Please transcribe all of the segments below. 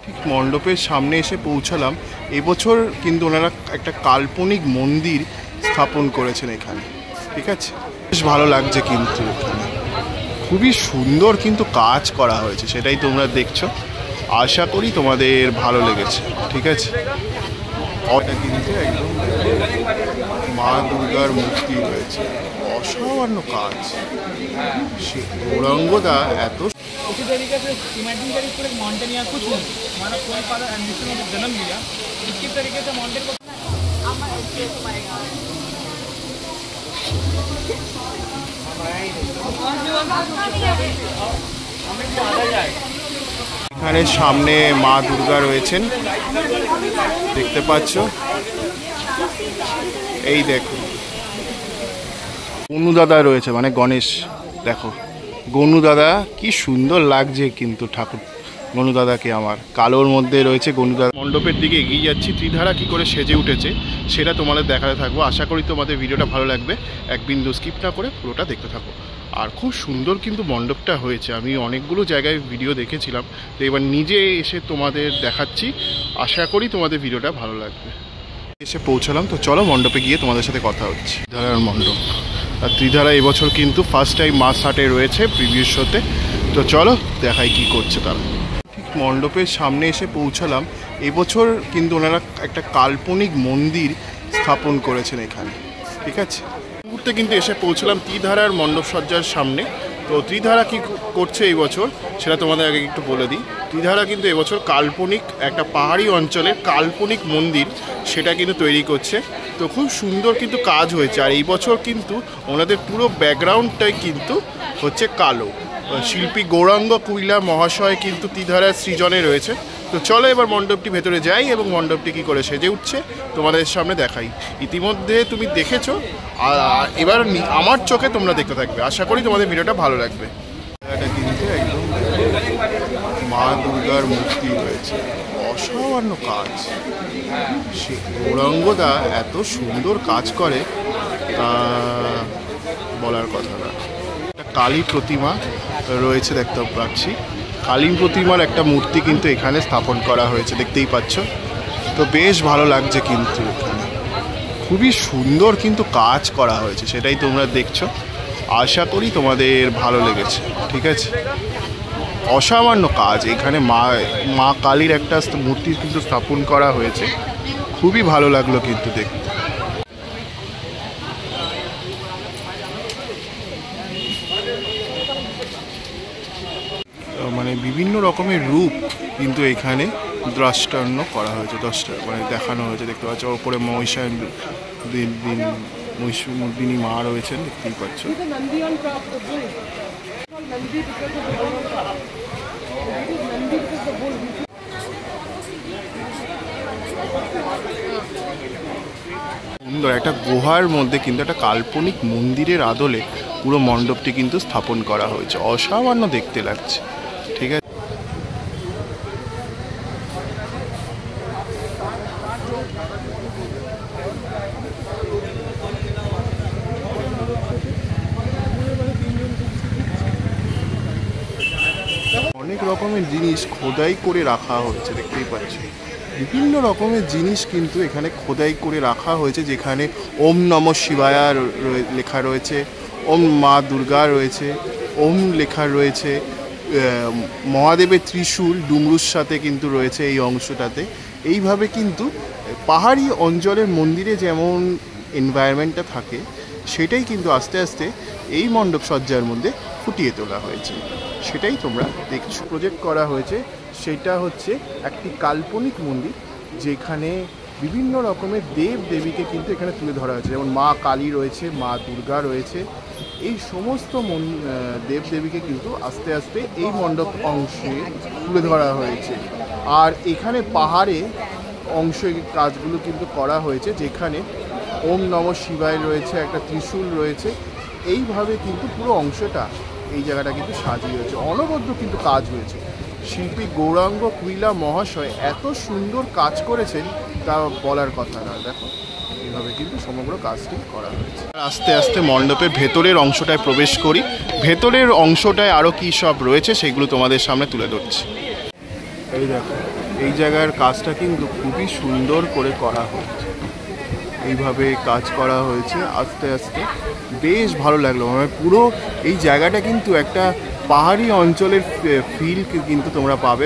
ঠিক মণ্ডপের সামনে এসে পৌঁছালাম। এবছর কিন্তু ওনারা একটা কাল্পনিক মন্দির স্থাপন করেছেন এখানে, ঠিক আছে। বেশ ভালো লাগছে কিন্তু এখানে খুবই সুন্দর কিন্তু কাজ করা হয়েছে, সেটাই তোমরা দেখছো। আশা করি তোমাদের ভালো লেগেছে, ঠিক আছে। এটা কিন্তু একদম মা দুর্গার মূর্তি রয়েছে, অসামান্য কাজ। সে গৌরাঙ্গদা এত उसी तरीके से इमेजिन करिए पूरे माउंटेन या कुछ नहीं, हमारा कोई फादर एंड विष्णु ने जन्म लिया, इसी तरीके से माउंटेन को এখানে সামনে মা দুর্গা রয়েছেন, দেখতে পাচ্ছ। এই দেখো গনু দাদা রয়েছে, মানে গণেশ। দেখো গনু দাদা কি সুন্দর লাগছে কিন্তু ঠাকুর গনু দাদাকে। আমার কালোর মধ্যে রয়েছে গনু দাদা। মণ্ডপের দিকে এগিয়ে যাচ্ছি। ত্রিধারা কি করে সেজে উঠেছে সেটা তোমাদের দেখাতে থাকবো। আশা করি তোমাদের ভিডিওটা ভালো লাগবে, এক বিন্দু স্কিপ না করে পুরোটা দেখতে থাকো। আর খুব সুন্দর কিন্তু মণ্ডপটা হয়েছে। আমি অনেকগুলো জায়গায় ভিডিও দেখেছিলাম, তো এবার নিজে এসে তোমাদের দেখাচ্ছি। আশা করি তোমাদের ভিডিওটা ভালো লাগবে। এসে পৌঁছালাম, তো চলো মণ্ডপে গিয়ে তোমাদের সাথে কথা হচ্ছে। ত্রিধারার মণ্ডপ, আর ত্রিধারা এবছর কিন্তু ফার্স্ট টাইম মাস হাটে রয়েছে প্রিভিয়াস শোতে। তো চলো দেখাই কি করছে তারা। ঠিক মণ্ডপের সামনে এসে পৌঁছালাম। এবছর কিন্তু ওনারা একটা কাল্পনিক মন্দির স্থাপন করেছেন এখানে, ঠিক আছে। মুহূর্তে কিন্তু এসে পৌঁছলাম ত্রিধারার মণ্ডপ সজ্জার সামনে। তো ত্রিধারা কি করছে এই বছর সেটা তোমাদের আগে একটু বলে দিই। ত্রিধারা কিন্তু এবছর কাল্পনিক একটা পাহাড়ি অঞ্চলের কাল্পনিক মন্দির সেটা কিন্তু তৈরি করছে। তো খুব সুন্দর কিন্তু কাজ হয়েছে। আর এই বছর কিন্তু ওনাদের পুরো ব্যাকগ্রাউন্ডটাই কিন্তু হচ্ছে কালো। শিল্পী গৌরাঙ্গ কুইলা মহাশয় কিন্তু ত্রিধারার সৃজনে রয়েছে। তো চলো এবার মণ্ডপটি ভেতরে যাই এবং মণ্ডপটি কী করে সেজে উঠছে তোমাদের সামনে দেখাই। ইতিমধ্যে তুমি দেখেছো, আর এবার আমার চোখে তোমরা দেখতে থাকবে। আশা করি তোমাদের ভিডিওটা ভালো লাগবে। এটা কিন্তু একদম মা দুর্গার মূর্তি রয়েছে, অসামান্য কাজ। সে গৌরাঙ্গদা এত সুন্দর কাজ করে তা বলার কথা না। একটা কালী প্রতিমা রয়েছে দেখতে পাচ্ছি। কালী প্রতিমার একটা মূর্তি কিন্তু এখানে স্থাপন করা হয়েছে, দেখতেই পাচ্ছ। তো বেশ ভালো লাগছে কিন্তু এখানে খুবই সুন্দর কিন্তু কাজ করা হয়েছে, সেটাই তোমরা দেখছো। আশা করি তোমাদের ভালো লেগেছে, ঠিক আছে। অসামান্য কাজ। এখানে মা কালীর একটা মূর্তি কিন্তু স্থাপন করা হয়েছে, খুবই ভালো লাগলো কিন্তু দেখতে। মানে বিভিন্ন রকমের রূপ কিন্তু এখানে দ্রষ্টান্য করা হয়েছে, মানে দেখানো হয়েছে, দেখতে পাচ্ছ। ওপরে মহিষমর্দিনী মা রয়েছেন, দেখতেই পাচ্ছ। সুন্দর একটা গুহার মধ্যে কিন্তু একটা কাল্পনিক মন্দিরের আদলে পুরো মণ্ডপটি কিন্তু স্থাপন করা হয়েছে, অসামান্য দেখতে লাগছে, ঠিক আছে। অনেক রকমের জিনিস খোদাই করে রাখা হয়েছে, দেখতেই পাচ্ছি। বিভিন্ন রকমের জিনিস কিন্তু এখানে খোদাই করে রাখা হয়েছে, যেখানে ওম নমঃ শিবায়া লেখা রয়েছে, ওম মা দুর্গা রয়েছে, ওম লেখা রয়েছে, মহাদেবের ত্রিশূল ডুমরুর সাথে কিন্তু রয়েছে এই অংশটাতে। এইভাবে কিন্তু পাহাড়ি অঞ্চলের মন্দিরে যেমন এনভায়রনমেন্টটা থাকে সেটাই কিন্তু আস্তে আস্তে এই মণ্ডপ সজ্জার মধ্যে ফুটিয়ে তোলা হয়েছে, সেটাই তোমরা দেখছো। প্রজেক্ট করা হয়েছে সেটা হচ্ছে একটি কাল্পনিক মন্দির, যেখানে বিভিন্ন রকমের দেব দেবীকে কিন্তু এখানে তুলে ধরা হয়েছে। যেমন মা কালী রয়েছে, মা দুর্গা রয়েছে, এই সমস্ত দেব দেবীকে কিন্তু আস্তে আস্তে এই মণ্ডপ অংশে তুলে ধরা হয়েছে। আর এখানে পাহাড়ে অংশে কাজগুলো কিন্তু করা হয়েছে, যেখানে ওম নমঃ শিবায় রয়েছে, একটা ত্রিশূল রয়েছে। এইভাবে কিন্তু পুরো অংশটা এই জায়গাটা কিন্তু সাজিয়ে হয়েছে, অনবদ্য কিন্তু কাজ হয়েছে। শিল্পী গৌরাঙ্গ কুইলা মহাশয় এত সুন্দর কাজ করেছেন তা বলার কথা না। দেখো এইভাবে কিন্তু সমগ্র কাজটি করা হয়েছে। আস্তে আস্তে মণ্ডপের ভেতরের অংশটায় প্রবেশ করি। ভেতরের অংশটায় আরও কী সব রয়েছে সেগুলো তোমাদের সামনে তুলে ধরছি। এই দেখো এই জায়গার কাজটা কিন্তু খুবই সুন্দর করে করা হয়েছে, এইভাবে কাজ করা হয়েছে আস্তে আস্তে, বেশ ভালো লাগলো। মানে পুরো এই জায়গাটা কিন্তু একটা পাহাড়ি অঞ্চলের ফিল কিন্তু তোমরা পাবে,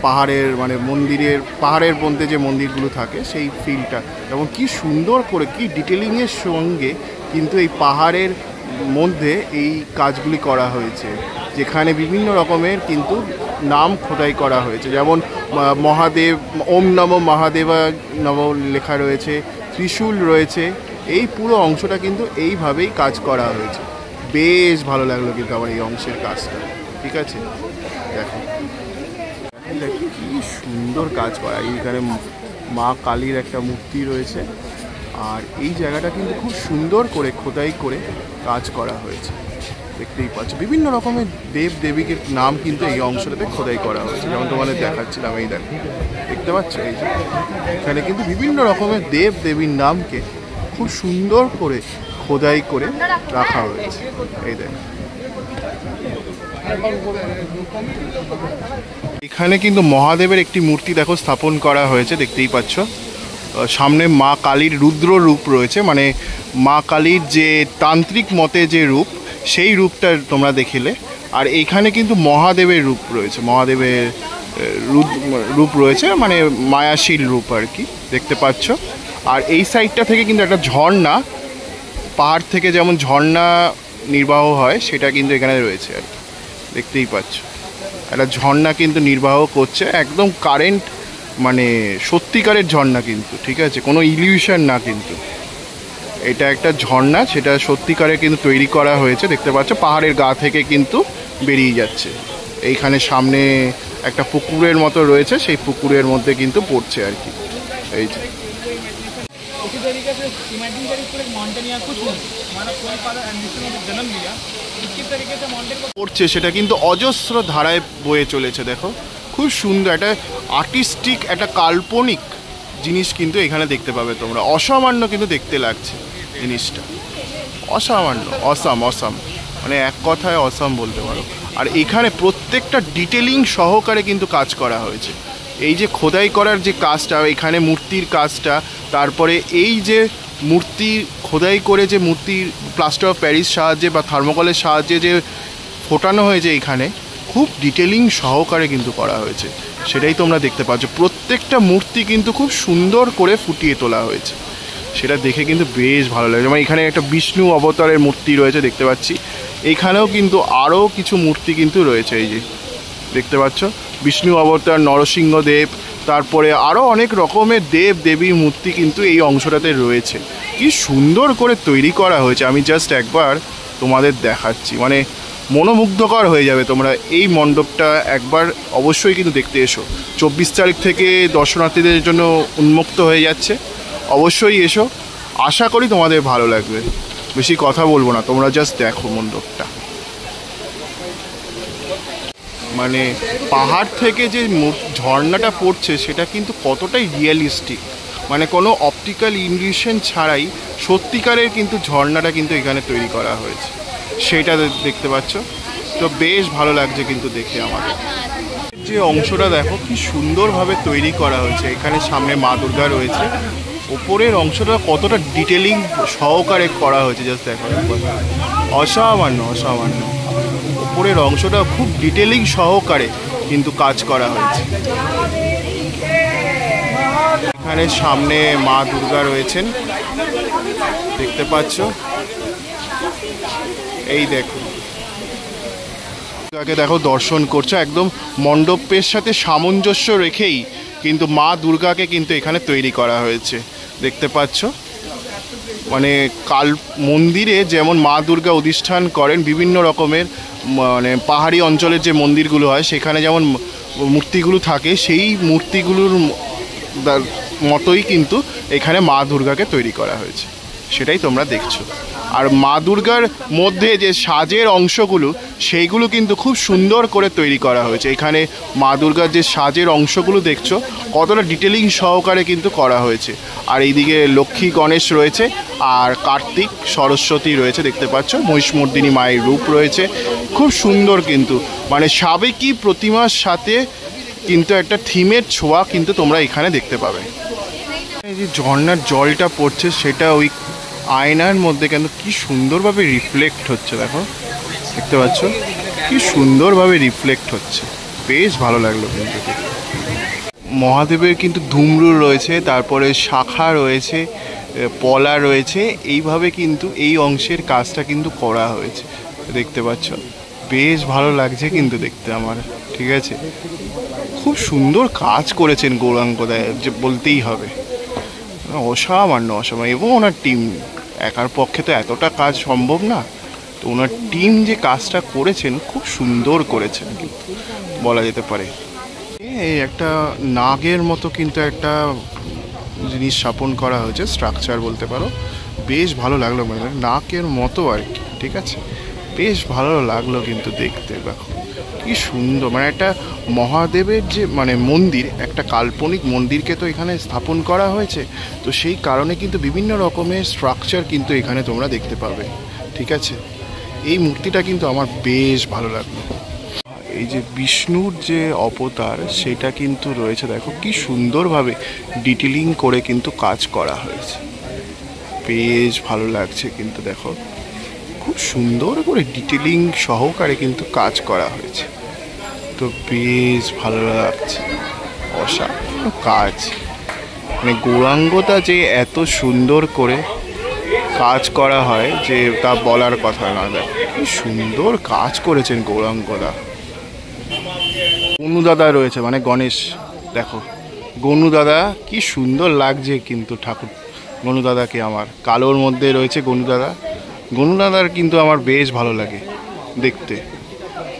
পাহাড়ের মানে মন্দিরের, পাহাড়ের মধ্যে যে মন্দিরগুলো থাকে সেই ফিলটা, এবং কি সুন্দর করে কি ডিটেলিংয়ের সঙ্গে কিন্তু এই পাহাড়ের মধ্যে এই কাজগুলি করা হয়েছে, যেখানে বিভিন্ন রকমের কিন্তু নাম খোদাই করা হয়েছে, যেমন মহাদেব, ওম নমঃ মহাদেবা নম লেখা রয়েছে, ত্রিশূল রয়েছে। এই পুরো অংশটা কিন্তু এইভাবেই কাজ করা হয়েছে। বেশ ভালো লাগলো কিন্তু আমার এই অংশের কাজটা। ঠিক আছে, দেখো কি সুন্দর কাজ করা। এইখানে মা কালীর একটা মূর্তি রয়েছে, আর এই জায়গাটা কিন্তু খুব সুন্দর করে খোদাই করে কাজ করা হয়েছে, দেখতেই পাচ্ছ। বিভিন্ন রকমের দেব দেবীকে নাম কিন্তু এই অংশটাতে খোদাই করা হয়েছে, যেমন তোমাদের দেখাচ্ছিলাম। এই দেখো, দেখতে পাচ্ছ, এই যে এখানে কিন্তু বিভিন্ন রকমের দেব দেবীর নামকে খুব সুন্দর করে খোদাই করে রাখা হয়েছে। এই দেখো, এখানে কিন্তু মহাদেবের একটি মূর্তি দেখো স্থাপন করা হয়েছে, দেখতেই পাচ্ছ। সামনে মা কালীর রুদ্র রূপ রয়েছে, মানে মা কালীর যে তান্ত্রিক মতে যে রূপ, সেই রূপটা তোমরা দেখিলে। আর এইখানে কিন্তু মহাদেবের রূপ রয়েছে, মহাদেবের রূপ রয়েছে, মানে মায়াশীল রূপ আর কি, দেখতে পাচ্ছ। আর এই সাইডটা থেকে কিন্তু একটা ঝর্ণা, পাহাড় থেকে যেমন ঝর্ণা নির্বাহ হয় সেটা কিন্তু এখানে রয়েছে আর কি, দেখতেই পাচ্ছ। একটা ঝর্ণা কিন্তু নির্বাহ করছে, একদম কারেন্ট, মানে সত্যিকারের ঝর্ণা কিন্তু, ঠিক আছে, কোনো ইলিউশন না কিন্তু। এটা একটা ঝর্ণা, সেটা সত্যিকারে কিন্তু তৈরি করা হয়েছে, দেখতে পাচ্ছ। পাহাড়ের গা থেকে কিন্তু বেরিয়ে যাচ্ছে। এইখানে সামনে একটা পুকুরের মতো রয়েছে, সেই পুকুরের মধ্যে কিন্তু পড়ছে আর কি। এই যে उसी तरीके से इमेजिन करिए पूरे माउंटेन या कुछ नहीं, हमारा कोई फादर एंड विष्णु ने जन्म लिया, इसी तरीके से माउंटेन को পড়ছে, সেটা কিন্তু অজস্র ধারায় বয়ে চলেছে। দেখো, খুব সুন্দর একটা আর্টিস্টিক, একটা কাল্পনিক জিনিস কিন্তু এখানে দেখতে পাবে তোমরা। অসামান্য কিন্তু দেখতে লাগছে জিনিসটা, অসামান্য, অসাম, মানে এক কথায় অসাম বলতে পারো। আর এখানে প্রত্যেকটা ডিটেলিং সহকারে কিন্তু কাজ করা হয়েছে। এই যে খোদাই করার যে কাজটা, এখানে মূর্তির কাজটা, তারপরে এই যে মূর্তি খোদাই করে যে মূর্তির প্লাস্টার অফ প্যারিস সাহায্যে বা থার্মোকলের সাহায্যে যে ফোটানো হয়েছে, এখানে খুব ডিটেলিং সহকারে কিন্তু করা হয়েছে, সেটাই তোমরা দেখতে পাচ্ছ। প্রত্যেকটা মূর্তি কিন্তু খুব সুন্দর করে ফুটিয়ে তোলা হয়েছে, সেটা দেখে কিন্তু বেশ ভালো লাগে। যেমন এখানে একটা বিষ্ণু অবতারের মূর্তি রয়েছে, দেখতে পাচ্ছি। এখানেও কিন্তু আরও কিছু মূর্তি কিন্তু রয়েছে, এই যে দেখতে পাচ্ছ, বিষ্ণু অবতার, নরসিংহদেব, তারপরে আরও অনেক রকমের দেব দেবীর মূর্তি কিন্তু এই অংশটাতে রয়েছে। কি সুন্দর করে তৈরি করা হয়েছে, আমি জাস্ট একবার তোমাদের দেখাচ্ছি, মানে মনোমুগ্ধকর হয়ে যাবে তোমরা। এই মণ্ডপটা একবার অবশ্যই কিন্তু দেখতে এসো। 24 তারিখ থেকে দর্শনার্থীদের জন্য উন্মুক্ত হয়ে যাচ্ছে, অবশ্যই এসো। আশা করি তোমাদের ভালো লাগবে। বেশি কথা বলবো না, তোমরা জাস্ট দেখো মণ্ডপটা। মানে পাহাড় থেকে যে ঝর্ণাটা পড়ছে সেটা কিন্তু কতটাই রিয়েলিস্টিক, মানে কোনো অপটিক্যাল ইলিউশন ছাড়াই সত্যিকারের কিন্তু ঝর্ণাটা কিন্তু এখানে তৈরি করা হয়েছে, সেটা দেখতে পাচ্ছ। তো বেশ ভালো লাগছে কিন্তু দেখে আমাদের। যে অংশটা দেখো কি সুন্দরভাবে তৈরি করা হয়েছে, এখানে সামনে মা দুর্গা রয়েছে, ওপরের অংশটা কতটা ডিটেলিং সহকারে করা হয়েছে, জাস্ট দেখো একবার, অসামান্য। উপরের অংশটা খুব ডিটেলিং সহকারে কিন্তু কাজ করা হয়েছে। এখানে সামনে মা দুর্গা রয়েছেন, দেখতে পাচ্ছ। এই দেখো, দুর্গাকে দেখো দর্শন করছো, একদম মণ্ডপের সাথে সামঞ্জস্য রেখেই কিন্তু মা দুর্গাকে কিন্তু এখানে তৈরি করা হয়েছে, দেখতে পাচ্ছ। মানে মন্দিরে যেমন মা দুর্গা অধিষ্ঠান করেন, বিভিন্ন রকমের মানে পাহাড়ি অঞ্চলের যে মন্দিরগুলো হয় সেখানে যেমন মূর্তিগুলো থাকে, সেই মূর্তিগুলোর মতোই কিন্তু এখানে মা দুর্গাকে তৈরি করা হয়েছে, সেটাই তোমরা দেখছো। আর মা দুর্গার মধ্যে যে সাজের অংশগুলো, সেইগুলো কিন্তু খুব সুন্দর করে তৈরি করা হয়েছে। এখানে মা দুর্গার যে সাজের অংশগুলো দেখছো, কতটা ডিটেলিং সহকারে কিন্তু করা হয়েছে। আর এইদিকে লক্ষ্মী গণেশ রয়েছে, আর কার্তিক সরস্বতী রয়েছে, দেখতে পাচ্ছ। মহিষমর্দিনী মায়ের রূপ রয়েছে, খুব সুন্দর কিন্তু, মানে সাবেকি প্রতিমার সাথে কিন্তু একটা থিমের ছোঁয়া কিন্তু তোমরা এখানে দেখতে পাবে। এই যে ঝর্ণার জলটা পড়ছে সেটা ওই আয়নার মধ্যে কেন কি সুন্দরভাবে রিফ্লেক্ট হচ্ছে, দেখো দেখতে পাচ্ছ কি সুন্দরভাবে রিফ্লেক্ট হচ্ছে, বেশ ভালো লাগলো কিন্তু। মহাদেবের কিন্তু ধুমরু রয়েছে, তারপরে শাখা রয়েছে, পলা রয়েছে, এইভাবে কিন্তু এই অংশের কাজটা কিন্তু করা হয়েছে, দেখতে পাচ্ছ বেশ ভালো লাগছে কিন্তু দেখতে আমার। ঠিক আছে, খুব সুন্দর কাজ করেছেন গৌরাঙ্গদা, যে বলতেই হবে, অসামান্য অসামান্য। এবং ওনার টিম, একার পক্ষে তো এতটা কাজ সম্ভব না, তো ওনার টিম যে কাজটা করেছেন খুব সুন্দর করেছেন কিন্তু বলা যেতে পারে। এই একটা নাগের মতো কিন্তু একটা জিনিস স্থাপন করা হয়েছে, স্ট্রাকচার বলতে পারো, বেশ ভালো লাগলো, মানে নাকের মতো আর কি। ঠিক আছে, বেশ ভালো লাগলো কিন্তু দেখতে, দেখো কি সুন্দর, মানে একটা মহাদেবের যে মানে মন্দির, একটা কাল্পনিক মন্দিরকে তো এখানে স্থাপন করা হয়েছে, তো সেই কারণে কিন্তু বিভিন্ন রকমের স্ট্রাকচার কিন্তু এখানে তোমরা দেখতে পাবে। ঠিক আছে, এই মূর্তিটা কিন্তু আমার বেশ ভালো লাগলো। এই যে বিষ্ণুর যে অবতার সেটা কিন্তু রয়েছে, দেখো কি সুন্দরভাবে ডিটেলিং করে কিন্তু কাজ করা হয়েছে, বেশ ভালো লাগছে কিন্তু। দেখো খুব সুন্দর করে ডিটেলিং সহকারে কিন্তু কাজ করা হয়েছে, তো বেশ ভালো লাগছে, অসাধারণ কাজ। মানে গৌরাঙ্গদা যে এত সুন্দর করে কাজ করা হয় যে তা বলার কথা না, দেখো কি সুন্দর কাজ করেছেন গৌরাঙ্গদা। গনুদাদা রয়েছে, মানে গণেশ, দেখো গনুদাদা কি সুন্দর লাগছে কিন্তু ঠাকুর গনুদাদাকে আমার, কালোর মধ্যে রয়েছে গনুদাদা। গনুদাদার কিন্তু আমার বেশ ভালো লাগে দেখতে,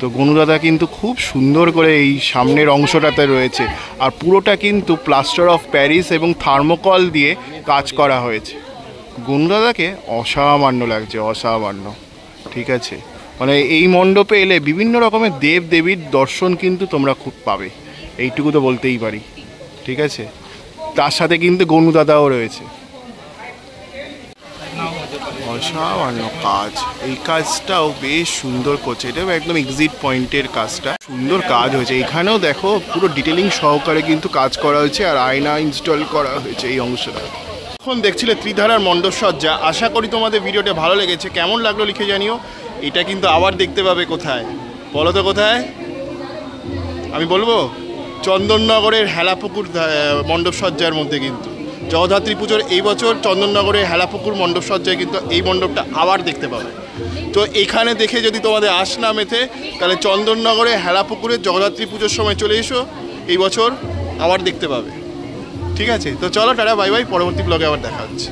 তো গনুদাদা কিন্তু খুব সুন্দর করে এই সামনের অংশটাতে রয়েছে, আর পুরোটা কিন্তু প্লাস্টার অফ প্যারিস এবং থার্মোকল দিয়ে কাজ করা হয়েছে। গনুদাদাকে অসামান্য লাগছে, অসামান্য। ঠিক আছে, মানে এই মণ্ডপে এলে বিভিন্ন রকমের দেব দেবীর দর্শন কিন্তু তোমরা খুব পাবে, এইটুকু তো বলতেই পারি। ঠিক আছে, তার সাথে কিন্তু গনুদাদাও রয়েছে, অসামান্য কাজ। এই কাজটাও বেশ সুন্দর করছে, এটাও একদম এক্সিট পয়েন্টের কাজটা সুন্দর কাজ হয়েছে। এখানেও দেখো পুরো ডিটেলিং সহকারে কিন্তু কাজ করা হয়েছে, আর আয়না ইনস্টল করা হয়েছে এই অংশটা। এখন দেখছিলে ত্রিধারার মণ্ডপসজ্জা, আশা করি তোমাদের ভিডিওটা ভালো লেগেছে। কেমন লাগলো লিখে জানিও। এটা কিন্তু আবার দেখতে পাবে কোথায় বলো তো, কোথায় আমি বলবো? চন্দননগরের হেলাপুকুর মণ্ডপসজ্জার মধ্যে কিন্তু জগদ্ধাত্রী পুজোর এই বছর চন্দননগরের হেলাপুকুর মণ্ডপসজ্জায় কিন্তু এই মণ্ডপটা আবার দেখতে পাবে। তো এখানে দেখে যদি তোমাদের আশ না মেথে, তাহলে চন্দননগরে হেলাপুকুরের জগদ্ধাত্রী পুজোর সময় চলে এসো, এই বছর আবার দেখতে পাবে। ঠিক আছে, তো চলো টাটা, বাই বাই, পরবর্তী ব্লগে আবার দেখা হচ্ছে।